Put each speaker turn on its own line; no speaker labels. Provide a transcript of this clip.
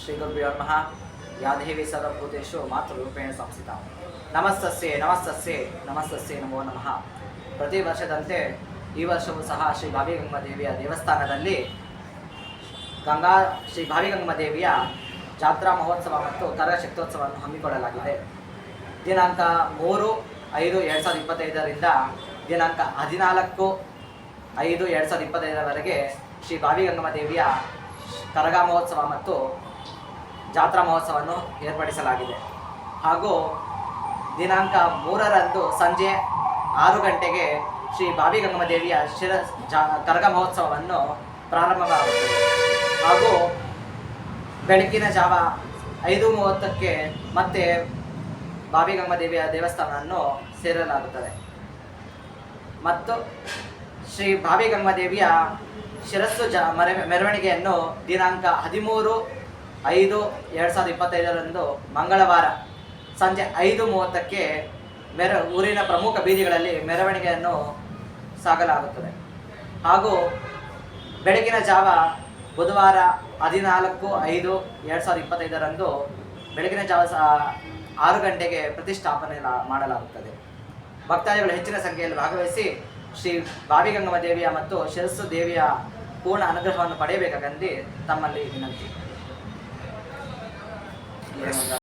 श्रीगुरुभ्यो नमः। या देवी सर्वभूतेषु मातृरूपेण संस्थिता। ನಮಸ್ತಸ್ಯೆ ನಮಸ್ತಸ್ಯೆ ನಮಸ್ತಸ್ಯೆ ನಮೋ ನಮಃ. ಪ್ರತಿ ವರ್ಷದಂತೆ ಈ ವರ್ಷವೂ ಸಹ ಶ್ರೀ ಭಾವಿಗಂಗಮ್ಮ ದೇವಿಯ ದೇವಸ್ಥಾನದಲ್ಲಿ ಶ್ರೀ ಭಾವಿಗಂಗಮ್ಮ ದೇವಿಯ ಜಾತ್ರಾ ಮಹೋತ್ಸವ ಮತ್ತು ಕರಶಕ್ತೋತ್ಸವವನ್ನು ಹಮ್ಮಿಕೊಳ್ಳಲಾಗಿದೆ. ದಿನಾಂಕ 3/5/2025ರಿಂದ ದಿನಾಂಕ 14/5/2025ರವರೆಗೆ ಶ್ರೀ ಭಾವಿಗಂಗಮ್ಮ ದೇವಿಯ ಕರಗ ಮಹೋತ್ಸವ ಮತ್ತು ಜಾತ್ರಾ ಮಹೋತ್ಸವವನ್ನು ಏರ್ಪಡಿಸಲಾಗಿದೆ. ಹಾಗೂ ದಿನಾಂಕ 3ರಂದು ಸಂಜೆ 6 ಗಂಟೆಗೆ ಶ್ರೀ ಭಾವಿಗಂಗಮ್ಮ ದೇವಿಯ ಕರಗ ಮಹೋತ್ಸವವನ್ನು ಪ್ರಾರಂಭವಾಗುತ್ತದೆ. ಹಾಗೂ ಬೆಳಗಿನ ಜಾವ 5:30ಕ್ಕೆ ಮತ್ತೆ ಭಾವಿಗಂಗಮ್ಮ ದೇವಿಯ ದೇವಸ್ಥಾನವನ್ನು ಸೇರಲಾಗುತ್ತದೆ. ಮತ್ತು ಶ್ರೀ ಭಾವಿಗಂಗಮ್ಮ ದೇವಿಯ ಶಿರಸ್ಸು ಮೆರವಣಿಗೆಯನ್ನು ದಿನಾಂಕ 13/5/2025ರಂದು ಮಂಗಳವಾರ ಸಂಜೆ 5:30ಕ್ಕೆ ಊರಿನ ಪ್ರಮುಖ ಬೀದಿಗಳಲ್ಲಿ ಮೆರವಣಿಗೆಯನ್ನು ಸಾಗಲಾಗುತ್ತದೆ. ಹಾಗೂ ಬೆಳಗಿನ ಜಾವ ಬುಧವಾರ 14/5/2025ರಂದು ಬೆಳಗಿನ ಜಾವ 6 ಗಂಟೆಗೆ ಪ್ರತಿಷ್ಠಾಪನೆ ಮಾಡಲಾಗುತ್ತದೆ. ಭಕ್ತಾದಿಗಳು ಹೆಚ್ಚಿನ ಸಂಖ್ಯೆಯಲ್ಲಿ ಭಾಗವಹಿಸಿ ಶ್ರೀ ಭಾವಿಗಂಗಮ್ಮ ದೇವಿಯ ಮತ್ತು ಶಿರಸ್ಸು ದೇವಿಯ ಪೂರ್ಣ ಅನುಗ್ರಹವನ್ನು ಪಡೆಯಬೇಕಾಗಿ ತಮ್ಮಲ್ಲಿ ವಿನಂತಿ.